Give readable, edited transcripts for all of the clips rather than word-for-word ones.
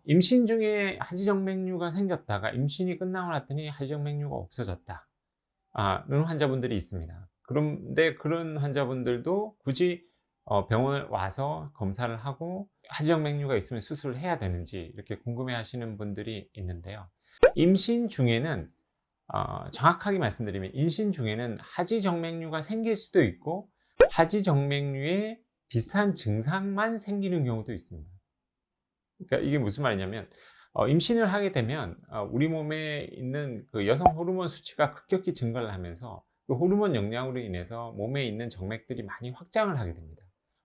임신 중에 하지정맥류가 생겼다가 임신이 끝나고 났더니 하지정맥류가 없어졌다. 는 환자분들이 있습니다. 그런데 그런 환자분들도 굳이 병원을 와서 검사를 하고 하지정맥류가 있으면 수술을 해야 되는지 이렇게 궁금해 하시는 분들이 있는데요. 임신 중에는 정확하게 말씀드리면 임신 중에는 하지정맥류가 생길 수도 있고 하지정맥류에 비슷한 증상만 생기는 경우도 있습니다. 그러니까 이게 무슨 말이냐면 임신을 하게 되면 우리 몸에 있는 그 여성 호르몬 수치가 급격히 증가를 하면서 그 호르몬 영향으로 인해서 몸에 있는 정맥들이 많이 확장을 하게 됩니다.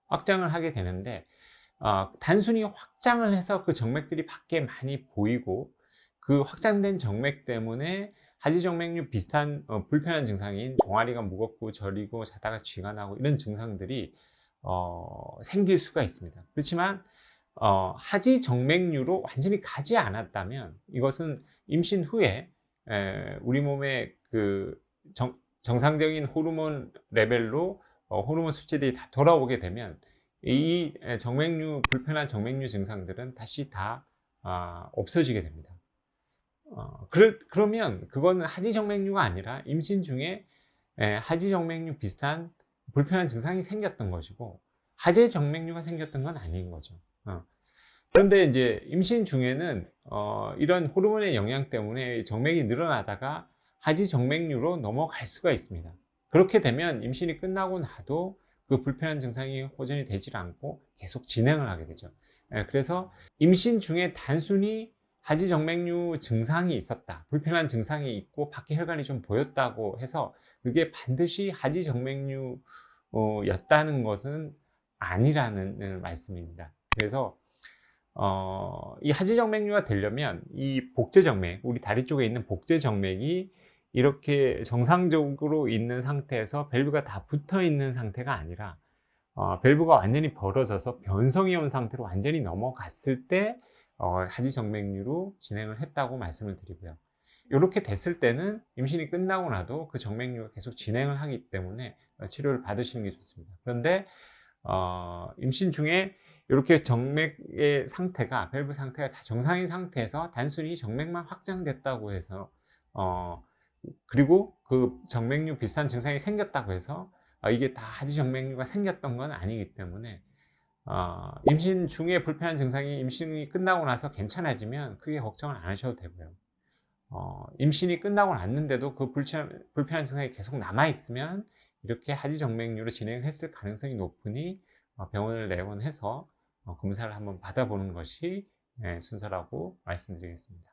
확장을 하게 되는데 단순히 확장을 해서 그 정맥들이 밖에 많이 보이고 그 확장된 정맥 때문에 하지정맥류 비슷한 불편한 증상인 종아리가 무겁고 저리고 자다가 쥐가 나고 이런 증상들이 생길 수가 있습니다. 그렇지만 하지정맥류로 완전히 가지 않았다면 이것은 임신 후에 우리 몸의 그 정상적인 호르몬 레벨로 호르몬 수치들이 다 돌아오게 되면 이 불편한 정맥류 증상들은 다시 다 없어지게 됩니다. 그러면 그거는 하지정맥류가 아니라 임신 중에 하지정맥류 비슷한 불편한 증상이 생겼던 것이고 하지정맥류가 생겼던 건 아닌 거죠. 그런데 이제 임신 중에는 이런 호르몬의 영향 때문에 정맥이 늘어나다가 하지정맥류로 넘어갈 수가 있습니다. 그렇게 되면 임신이 끝나고 나도 그 불편한 증상이 호전이 되질 않고 계속 진행을 하게 되죠. 그래서 임신 중에 단순히 하지정맥류 증상이 있었다, 불편한 증상이 있고 밖에 혈관이 좀 보였다고 해서 그게 반드시 하지정맥류 였다는 것은 아니라는 말씀입니다. 그래서 이 하지정맥류가 되려면 이 복제정맥, 우리 다리 쪽에 있는 복제정맥이 이렇게 정상적으로 있는 상태에서 밸브가 다 붙어 있는 상태가 아니라 밸브가 완전히 벌어져서 변성이 온 상태로 완전히 넘어갔을 때 하지정맥류로 진행을 했다고 말씀을 드리고요. 이렇게 됐을 때는 임신이 끝나고 나도 그 정맥류가 계속 진행을 하기 때문에 치료를 받으시는 게 좋습니다. 그런데 임신 중에 이렇게 정맥의 상태가, 밸브 상태가 다 정상인 상태에서 단순히 정맥만 확장됐다고 해서 그리고 그 정맥류 비슷한 증상이 생겼다고 해서 이게 다 하지정맥류가 생겼던 건 아니기 때문에 임신 중에 불편한 증상이 임신이 끝나고 나서 괜찮아지면 크게 걱정을 안 하셔도 되고요. 임신이 끝나고 났는데도 그 불편한 증상이 계속 남아있으면 이렇게 하지정맥류로 진행했을 가능성이 높으니 병원을 내원해서 검사를 한번 받아보는 것이 순서라고 말씀드리겠습니다.